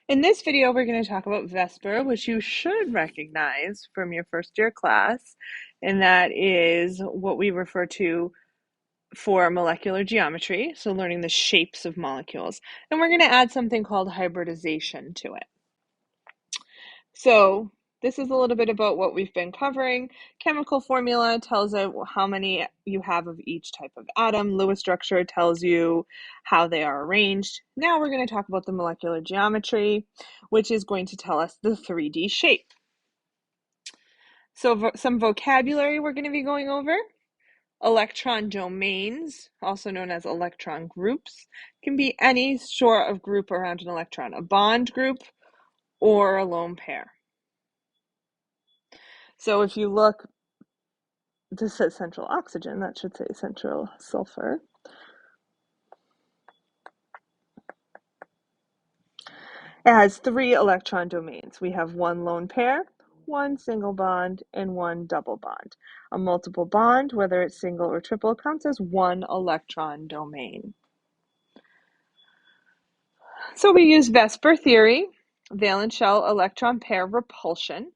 In this video, we're going to talk about Vsepr, which you should recognize from your first year class, and that is what we refer to for molecular geometry, so learning the shapes of molecules. And we're going to add something called hybridization to it. So this is a little bit about what we've been covering. Chemical formula tells you how many you have of each type of atom. Lewis structure tells you how they are arranged. Now we're going to talk about the molecular geometry, which is going to tell us the 3D shape. So some vocabulary we're going to be going over. Electron domains, also known as electron groups, can be any sort of group around an electron, a bond group or a lone pair. So if you look, this says central oxygen, that should say central sulfur. It has 3 electron domains. We have 1 lone pair, 1 single bond, and 1 double bond. A multiple bond, whether it's single or triple, counts as 1 electron domain. So we use Vsepr theory, valence shell electron pair repulsion.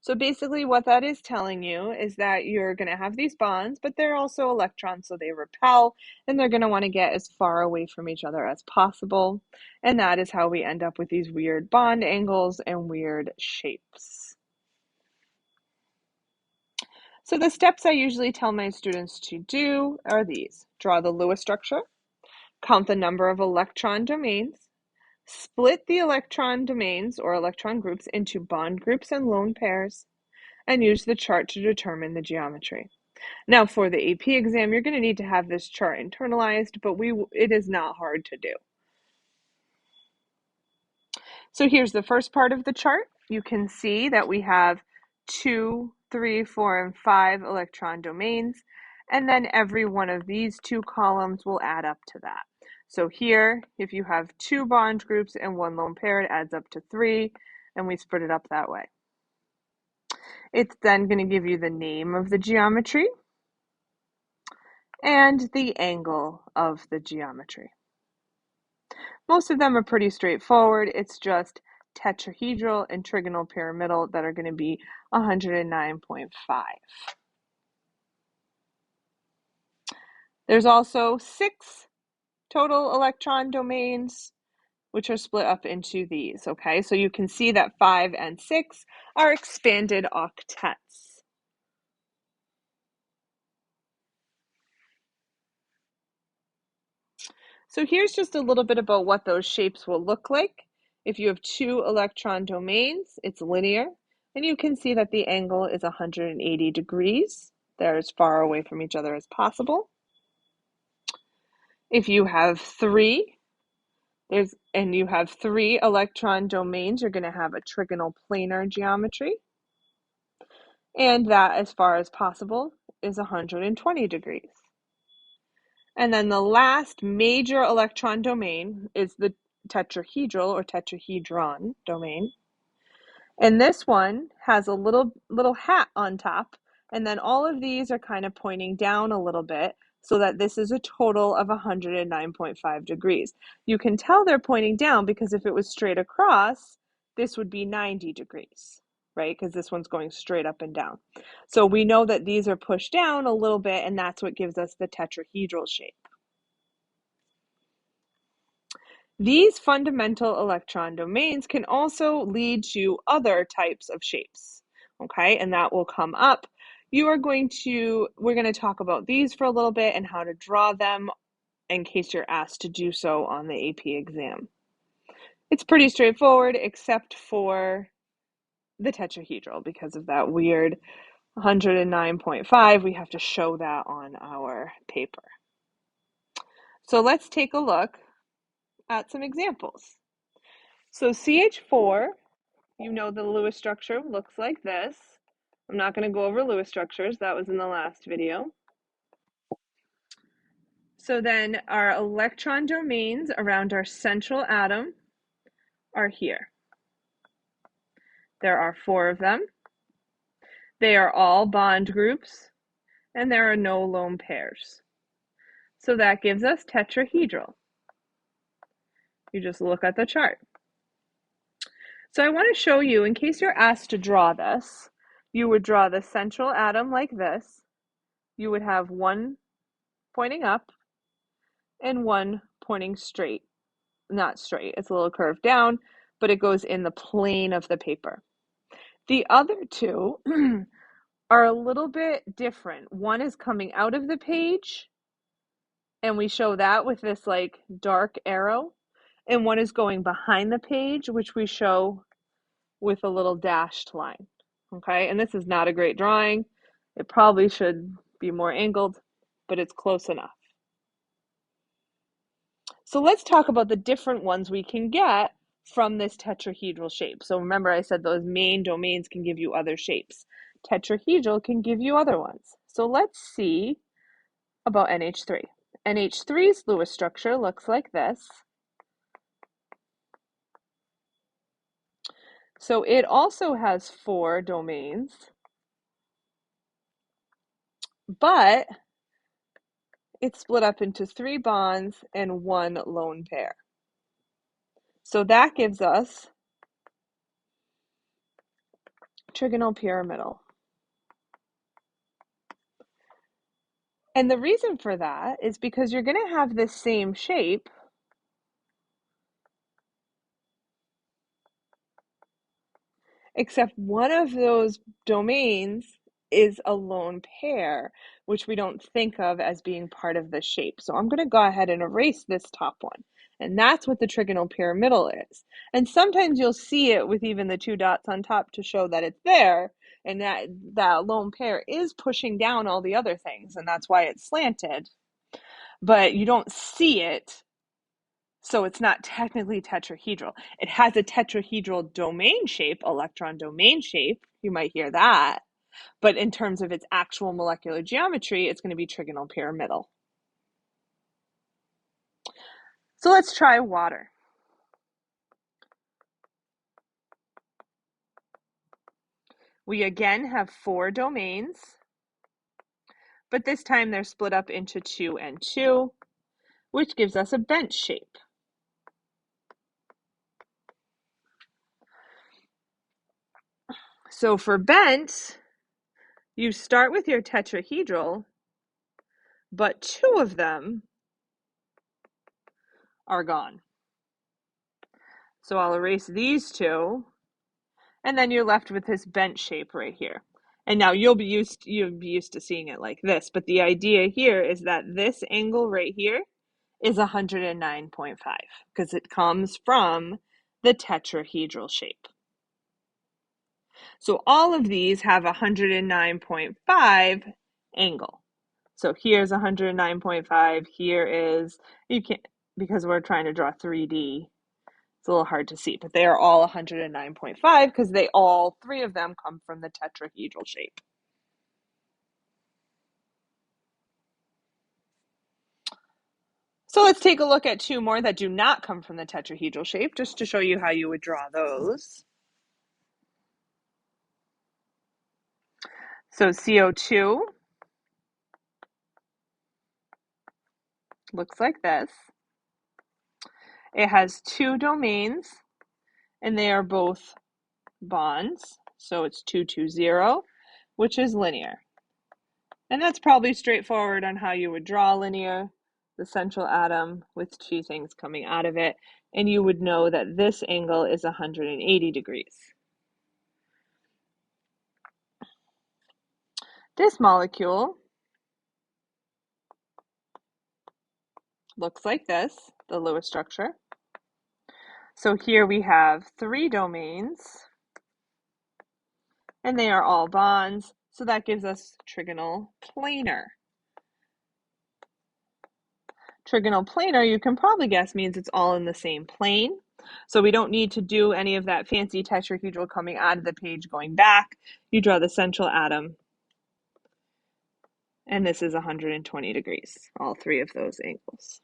So basically what that is telling you is that you're going to have these bonds, but they're also electrons, so they repel, and they're going to want to get as far away from each other as possible. And that is how we end up with these weird bond angles and weird shapes. So the steps I usually tell my students to do are these. Draw the Lewis structure, count the number of electron domains, split the electron domains or electron groups into bond groups and lone pairs, and use the chart to determine the geometry. Now for the AP exam, you're going to need to have this chart internalized, but it is not hard to do. So here's the first part of the chart. You can see that we have 2, 3, 4, and 5 electron domains, and then every one of these 2 columns will add up to that. So here, if you have 2 bond groups and 1 lone pair, it adds up to 3, and we split it up that way. It's then going to give you the name of the geometry and the angle of the geometry. Most of them are pretty straightforward. It's just tetrahedral and trigonal pyramidal that are going to be 109.5. There's also 6 total electron domains, which are split up into these, okay? So you can see that 5 and 6 are expanded octets. So here's just a little bit about what those shapes will look like. If you have 2 electron domains, it's linear, and you can see that the angle is 180 degrees. They're as far away from each other as possible. If you have 3, you have 3 electron domains, you're going to have a trigonal planar geometry. And that, as far as possible, is 120 degrees. And then the last major electron domain is the tetrahedral or tetrahedron domain. And this one has a little hat on top, and then all of these are kind of pointing down a little bit so that this is a total of 109.5 degrees. You can tell they're pointing down because if it was straight across, this would be 90 degrees, right? Because this one's going straight up and down. So we know that these are pushed down a little bit, and that's what gives us the tetrahedral shape. These fundamental electron domains can also lead to other types of shapes, okay? And that will come up. We're going to talk about these for a little bit and how to draw them in case you're asked to do so on the AP exam. It's pretty straightforward except for the tetrahedral because of that weird 109.5. We have to show that on our paper. So let's take a look at some examples. So CH4, you know the Lewis structure looks like this. I'm not going to go over Lewis structures. That was in the last video. So then our electron domains around our central atom are here. There are 4 of them. They are all bond groups, and there are no lone pairs. So that gives us tetrahedral. You just look at the chart. So I want to show you, in case you're asked to draw this, you would draw the central atom like this. You would have one pointing up and one pointing straight. Not straight, it's a little curved down, but it goes in the plane of the paper. The other two are a little bit different. One is coming out of the page, and we show that with this like dark arrow, and one is going behind the page, which we show with a little dashed line. Okay, and this is not a great drawing. It probably should be more angled, but it's close enough. So let's talk about the different ones we can get from this tetrahedral shape. So remember I said those main domains can give you other shapes. Tetrahedral can give you other ones. So let's see about NH3. NH3's Lewis structure looks like this. So it also has 4 domains, but it's split up into 3 bonds and 1 lone pair. So that gives us Trigonal Pyramidal. And the reason for that is because you're going to have this same shape, except one of those domains is a lone pair, which we don't think of as being part of the shape. So I'm going to go ahead and erase this top one. And that's what the trigonal pyramidal is. And sometimes you'll see it with even the 2 dots on top to show that it's there, and that lone pair is pushing down all the other things, and that's why it's slanted. But you don't see it, so it's not technically tetrahedral. It has a tetrahedral domain shape, electron domain shape. You might hear that. But in terms of its actual molecular geometry, it's going to be trigonal pyramidal. So let's try water. We again have 4 domains, but this time they're split up into 2 and 2, which gives us a bent shape. So for bent, you start with your tetrahedral, but 2 of them are gone. So I'll erase these 2, and then you're left with this bent shape right here. And now you'll be used to seeing it like this, but the idea here is that this angle right here is 109.5 because it comes from the tetrahedral shape. So all of these have 109.5 angle. So here's 109.5, here is, you can't, because we're trying to draw 3D, it's a little hard to see, but they are all 109.5 because all 3 of them come from the tetrahedral shape. So let's take a look at 2 more that do not come from the tetrahedral shape, just to show you how you would draw those. So CO2 looks like this. It has 2 domains, and they are both bonds. So it's 2, 2, 0, which is linear. And that's probably straightforward on how you would draw linear, the central atom with 2 things coming out of it, and you would know that this angle is 180 degrees. This molecule looks like this, the Lewis structure. So here we have 3 domains, and they are all bonds, so that gives us trigonal planar. Trigonal planar, you can probably guess, means it's all in the same plane. So we don't need to do any of that fancy tetrahedral coming out of the page going back. You draw the central atom, and this is 120 degrees, all 3 of those angles.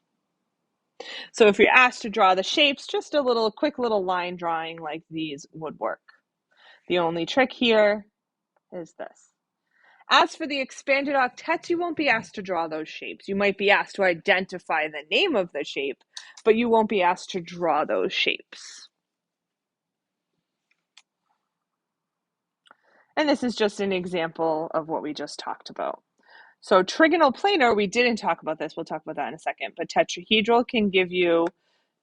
So if you're asked to draw the shapes, just a quick little line drawing like these would work. The only trick here is this. As for the expanded octets, you won't be asked to draw those shapes. You might be asked to identify the name of the shape, but you won't be asked to draw those shapes. And this is just an example of what we just talked about. So trigonal planar, we didn't talk about this. We'll talk about that in a second. But tetrahedral can give you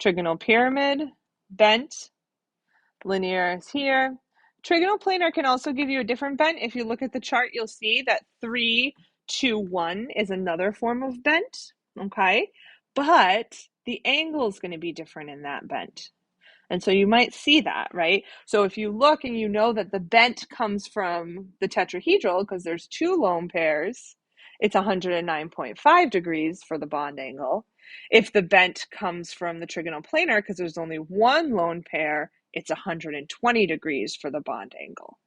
trigonal pyramid, bent, linear is here. Trigonal planar can also give you a different bent. If you look at the chart, you'll see that 3, 2, 1 is another form of bent, okay? But the angle is going to be different in that bent. And so you might see that, right? So if you look and you know that the bent comes from the tetrahedral, because there's 2 lone pairs, it's 109.5 degrees for the bond angle. If the bent comes from the trigonal planar, because there's only 1 lone pair, it's 120 degrees for the bond angle.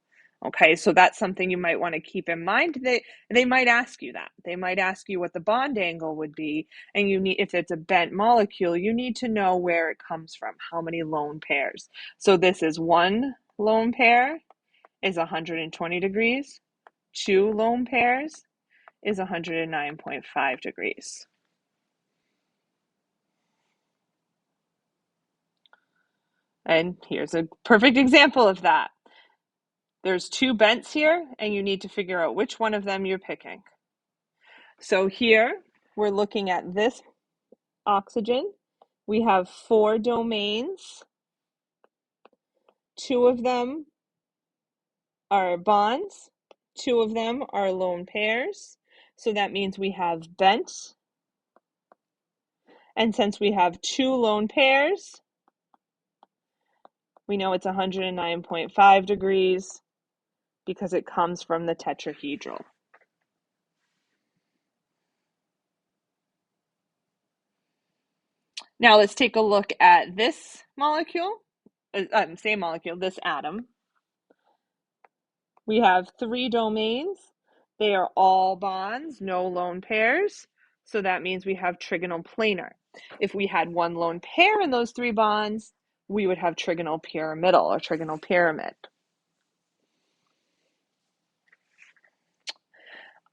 Okay, so that's something you might want to keep in mind. They might ask you that. They might ask you what the bond angle would be, and you need, if it's a bent molecule, you need to know where it comes from, how many lone pairs. So this is 1 lone pair is 120 degrees, 2 lone pairs is 109.5 degrees. And here's a perfect example of that. There's 2 bents here, and you need to figure out which one of them you're picking. So here, we're looking at this oxygen. We have 4 domains. 2 of them are bonds. 2 of them are lone pairs. So that means we have bent. And since we have 2 lone pairs, we know it's 109.5 degrees because it comes from the tetrahedral. Now let's take a look at this molecule, same molecule, this atom. We have 3 domains. They are all bonds, no lone pairs. So that means we have trigonal planar. If we had 1 lone pair in those 3 bonds, we would have trigonal pyramidal or trigonal pyramid.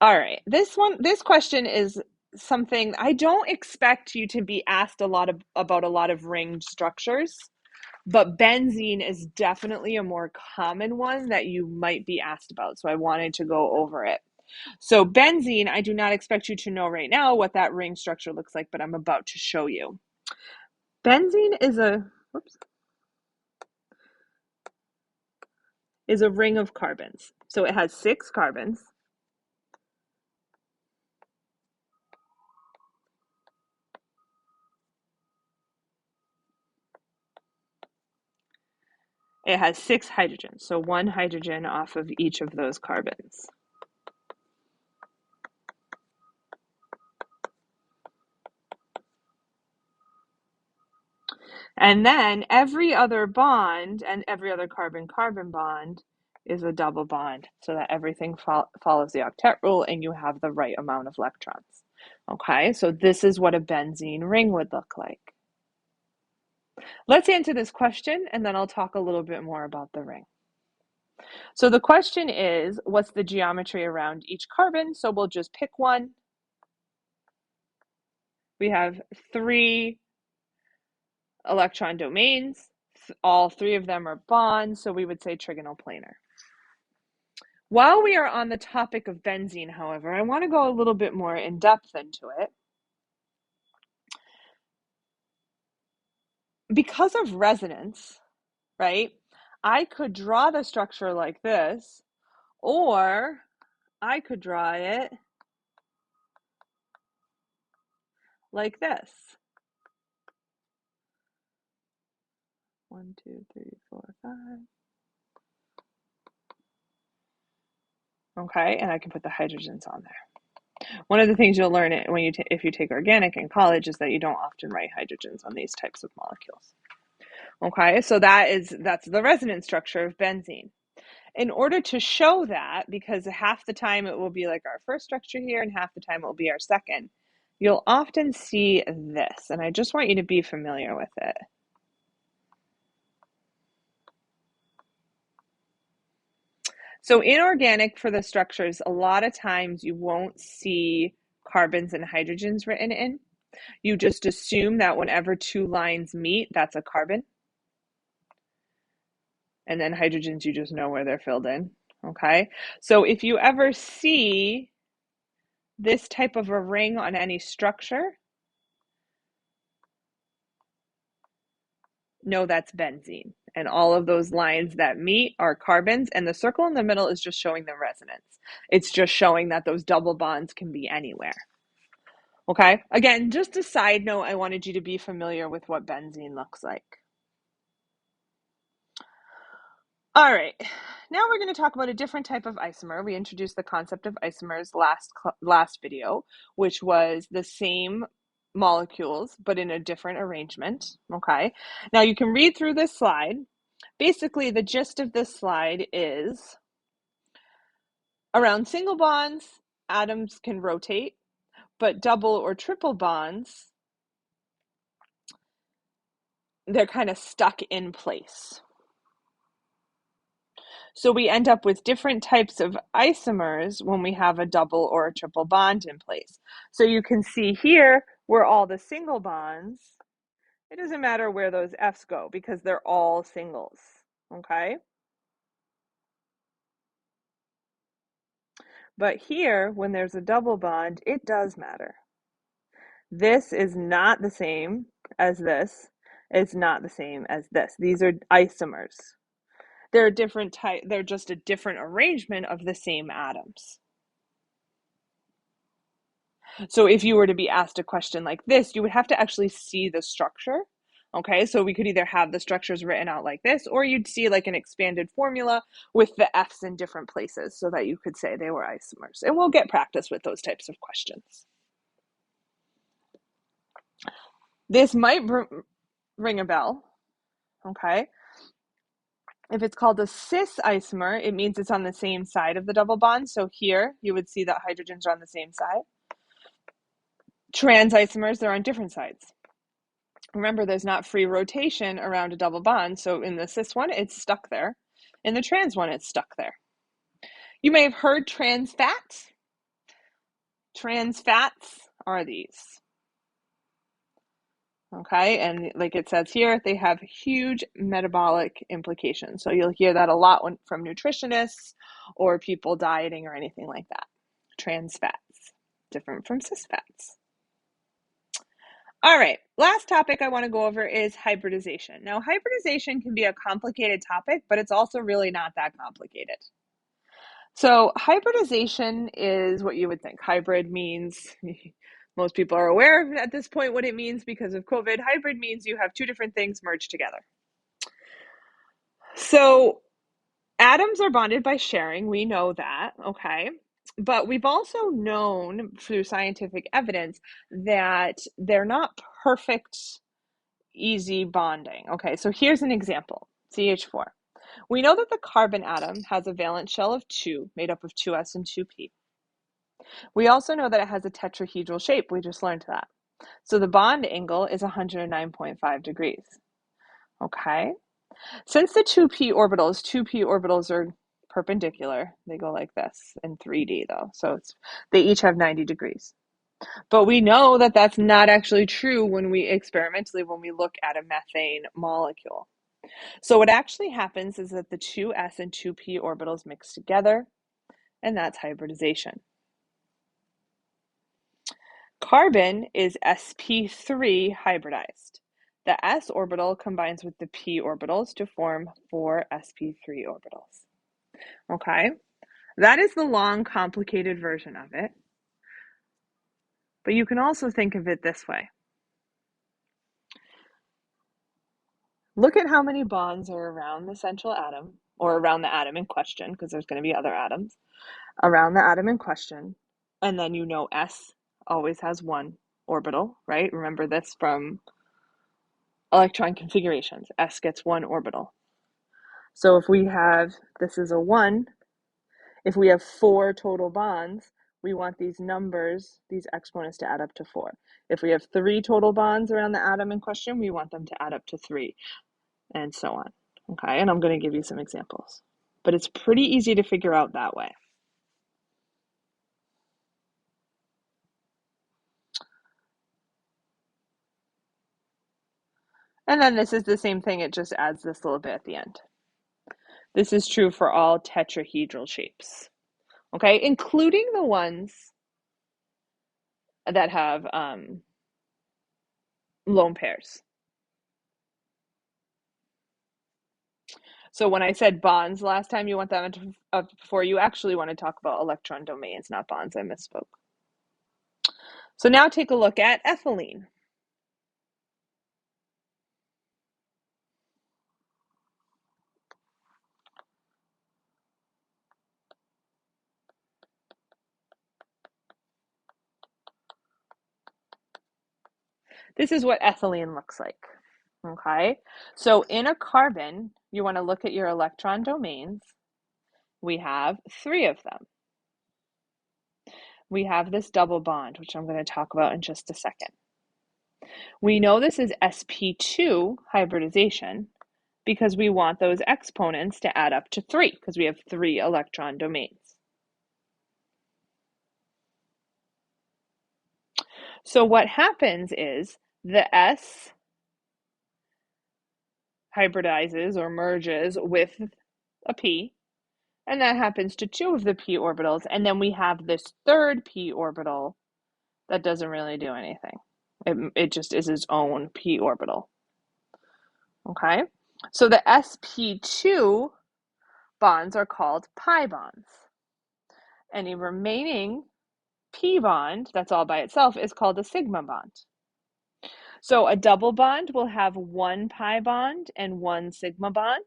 All right, this question is something I don't expect you to be asked about a lot of ringed structures, but benzene is definitely a more common one that you might be asked about. So I wanted to go over it. So benzene, I do not expect you to know right now what that ring structure looks like, but I'm about to show you. Benzene is a ring of carbons. So it has 6 carbons. It has 6 hydrogens, so 1 hydrogen off of each of those carbons. And then every other bond and every other carbon-carbon bond is a double bond, so that everything follows the octet rule and you have the right amount of electrons. Okay, so this is what a benzene ring would look like. Let's answer this question, and then I'll talk a little bit more about the ring. So the question is, what's the geometry around each carbon? So we'll just pick one. We have 3 electron domains. All 3 of them are bonds, so we would say trigonal planar. While we are on the topic of benzene, however, I want to go a little bit more in depth into it. Because of resonance, right, I could draw the structure like this, or I could draw it like this. 1, 2, 3, 4, 5. Okay, and I can put the hydrogens on there. One of the things you'll learn when if you take organic in college is that you don't often write hydrogens on these types of molecules. Okay, so that's the resonance structure of benzene. In order to show that, because half the time it will be like our first structure here and half the time it will be our second, you'll often see this, and I just want you to be familiar with it. So inorganic for the structures, a lot of times you won't see carbons and hydrogens written in. You just assume that whenever 2 lines meet, that's a carbon. And then hydrogens, you just know where they're filled in. okay? So if you ever see this type of a ring on any structure, know that's benzene. And all of those lines that meet are carbons, and the circle in the middle is just showing the resonance. It's just showing that those double bonds can be anywhere. Okay, again, just a side note, I wanted you to be familiar with what benzene looks like. All right, now we're going to talk about a different type of isomer. We introduced the concept of isomers last video, which was the same molecules, but in a different arrangement. Okay, now you can read through this slide. Basically, the gist of this slide is around single bonds, atoms can rotate, but double or triple bonds, they're kind of stuck in place. So we end up with different types of isomers when we have a double or a triple bond in place. So you can see here where all the single bonds, it doesn't matter where those F's go because they're all singles, okay? But here, when there's a double bond, it does matter. This is not the same as this. It's not the same as this. These are isomers. They're a different type, they're just a different arrangement of the same atoms. So if you were to be asked a question like this, you would have to actually see the structure. Okay, so we could either have the structures written out like this, or you'd see like an expanded formula with the F's in different places so that you could say they were isomers. And we'll get practice with those types of questions. This might ring a bell, okay? If it's called a cis isomer, it means it's on the same side of the double bond. So here you would see that hydrogens are on the same side. Trans isomers, they're on different sides. Remember, there's not free rotation around a double bond. So in the cis one, it's stuck there. In the trans one, it's stuck there. You may have heard trans fats. Trans fats are these. Okay, and like it says here, they have huge metabolic implications. So you'll hear that a lot from nutritionists or people dieting or anything like that. Trans fats, different from cis fats. All right, last topic I want to go over is hybridization. Now, hybridization can be a complicated topic, but it's also really not that complicated. So hybridization is what you would think. Hybrid means, most people are aware at this point what it means because of COVID. Hybrid means you have two different things merged together. So atoms are bonded by sharing, we know that, okay? But we've also known through scientific evidence that they're not perfect, easy bonding. Okay, so here's an example, CH4. We know that the carbon atom has a valence shell of 2, made up of 2s and 2p. We also know that it has a tetrahedral shape. We just learned that. So the bond angle is 109.5 degrees. Okay. Since the 2p orbitals are perpendicular. They go like this in 3D though. So they each have 90 degrees. But we know that that's not actually true when we look at a methane molecule. So what actually happens is that the 2s and 2p orbitals mix together, and that's hybridization. Carbon is sp3 hybridized. The s orbital combines with the p orbitals to form 4 sp3 orbitals. Okay, that is the long, complicated version of it. But you can also think of it this way. Look at how many bonds are around the central atom, or around the atom in question, because there's going to be other atoms, around the atom in question. And then you know S always has one orbital, right? Remember this from electron configurations. S gets one orbital. So if we have, this is a 1, if we have 4 total bonds, we want these numbers, these exponents to add up to 4. If we have 3 total bonds around the atom in question, we want them to add up to 3, and so on. Okay, and I'm going to give you some examples. But it's pretty easy to figure out that way. And then this is the same thing, it just adds this little bit at the end. This is true for all tetrahedral shapes, okay, including the ones that have lone pairs. So when I said bonds last time, you want that up before, you actually want to talk about electron domains, not bonds. I misspoke. So now take a look at ethylene. This is what ethylene looks like. Okay, so in a carbon, you want to look at your electron domains. We have 3 of them. We have this double bond, which I'm going to talk about in just a second. We know this is sp2 hybridization because we want those exponents to add up to 3 because we have 3 electron domains. So what happens is the S hybridizes or merges with a p, and that happens to 2 of the p orbitals, and then we have this third p orbital that doesn't really do anything. It just is its own p orbital. Okay, so the sp2 bonds are called pi bonds. Any remaining p bond that's all by itself is called a sigma bond. So a double bond will have 1 pi bond and 1 sigma bond.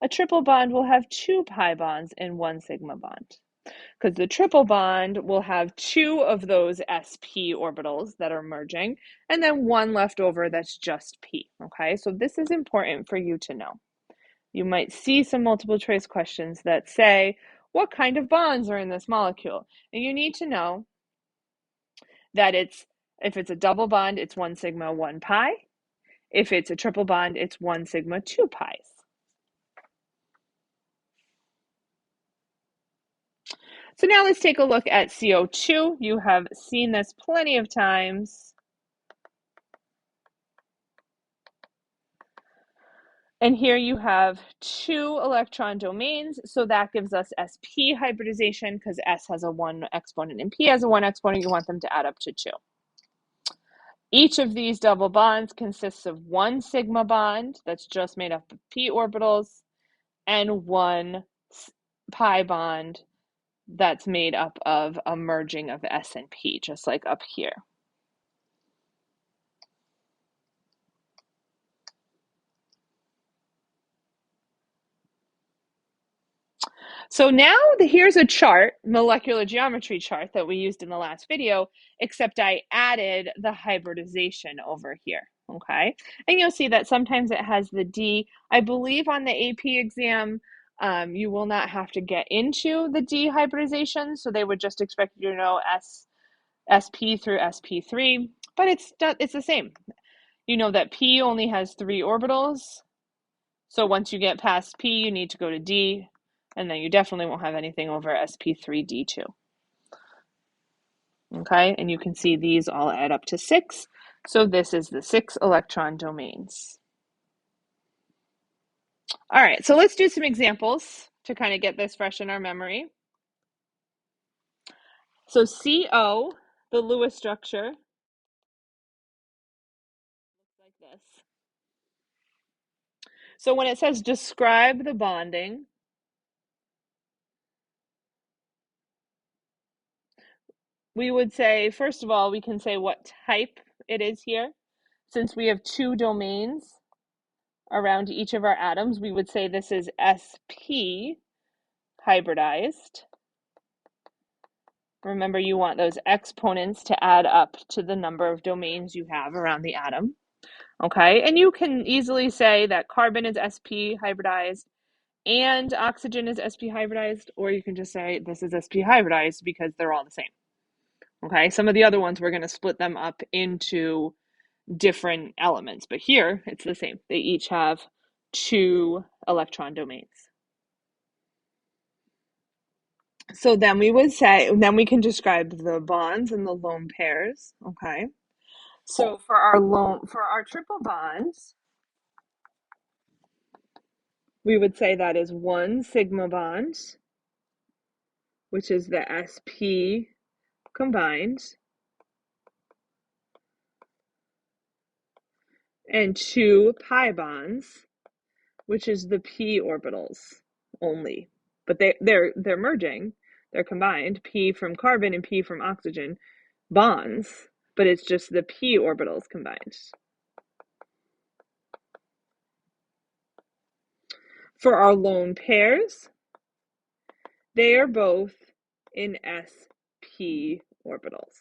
A triple bond will have 2 pi bonds and 1 sigma bond. Because the triple bond will have 2 of those sp orbitals that are merging, and then 1 left over that's just p. Okay, so this is important for you to know. You might see some multiple choice questions that say, what kind of bonds are in this molecule? And you need to know that if it's a double bond, it's 1 sigma, 1 pi. If it's a triple bond, it's 1 sigma, 2 pi's. So now let's take a look at CO2. You have seen this plenty of times. And here you have 2 electron domains, so that gives us sp hybridization because S has a 1 exponent and P has a 1 exponent. You want them to add up to 2. Each of these double bonds consists of 1 sigma bond that's just made up of p orbitals and 1 pi bond that's made up of a merging of S and P, just like up here. So now here's a chart, molecular geometry chart that we used in the last video, except I added the hybridization over here, okay? And you'll see that sometimes it has the D. I believe on the AP exam, you will not have to get into the D hybridization, so they would just expect you to know SP through SP3, but it's the same. You know that P only has 3 orbitals, so once you get past P, you need to go to D, and then you definitely won't have anything over sp3d2. Okay, and you can see these all add up to 6. So this is the 6 electron domains. All right, so let's do some examples to kind of get this fresh in our memory. So CO, the Lewis structure, looks like this. So when it says describe the bonding, we would say, first of all, we can say what type it is here. Since we have 2 domains around each of our atoms, we would say this is sp hybridized. Remember, you want those exponents to add up to the number of domains you have around the atom. Okay, and you can easily say that carbon is sp hybridized and oxygen is sp hybridized, or you can just say this is sp hybridized because they're all the same. Okay, some of the other ones we're going to split them up into different elements, but here it's the same. They each have 2 electron domains. So then we would say, then we can describe the bonds and the lone pairs, okay? So for our triple bonds, We would say that is one sigma bond, which is the sp combined, and two pi bonds, which is the p orbitals only. But they're merging, they're combined, p from carbon and p from oxygen bonds, but it's just the p orbitals combined. For our lone pairs, they are both in sp orbitals.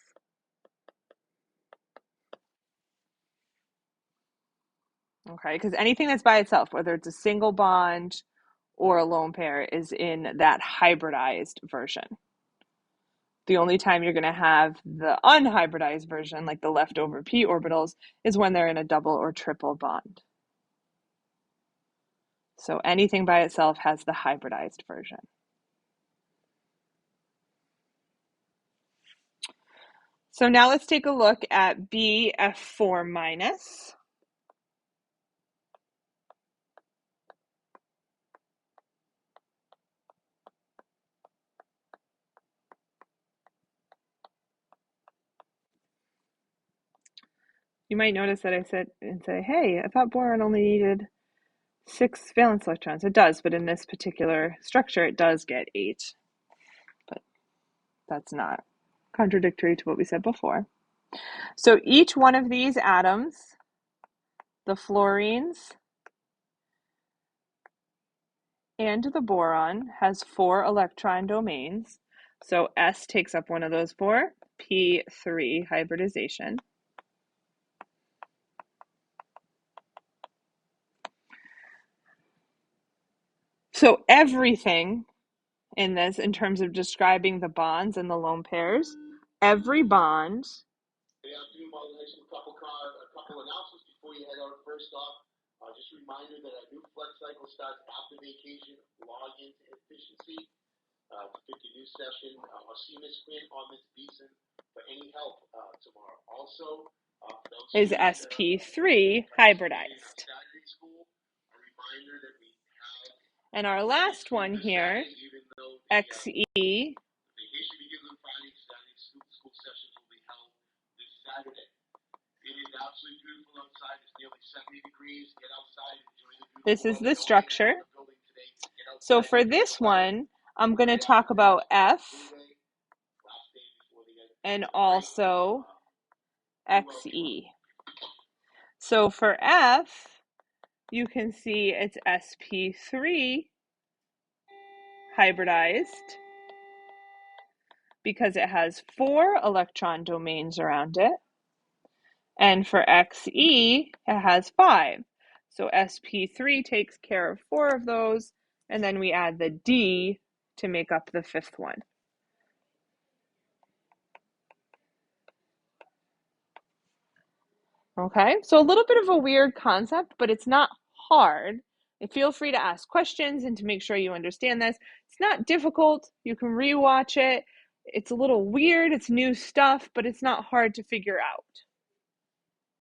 Okay, because anything that's by itself, whether it's a single bond or a lone pair, is in that hybridized version. The only time you're going to have the unhybridized version, like the leftover p orbitals, is when they're in a double or triple bond. So anything by itself has the hybridized version. So now let's take a look at Bf4 minus. You might notice that I said, hey, I thought boron only needed 6 valence electrons. It does, but in this particular structure, it does get 8. But that's not contradictory to what we said before. So each one of these atoms, the fluorines and the boron, has 4 electron domains. So S takes up one of those 4, P3 hybridization. So everything in this, in terms of describing the bonds and the lone pairs, every bond. Hey, I'm doing a couple announcements before you head out. First off, just a reminder that our new flex cycle starts after vacation. Log into efficiency to pick your new session. I'll see Miss Quinn or Miss Beeson for any help tomorrow. Also, is SP3 hybridized. Saturday school, a reminder that we have. And our last one here, XE. This is the structure. So for this one, I'm going to talk about F and also XE. So for F, you can see it's sp3 hybridized because it has 4 electron domains around it. And for XE, it has 5. So sp3 takes care of 4 of those, and then we add the D to make up the 5th one. Okay, so a little bit of a weird concept, but it's not hard. And feel free to ask questions and to make sure you understand this. It's not difficult. You can rewatch it. It's a little weird. It's new stuff, but it's not hard to figure out.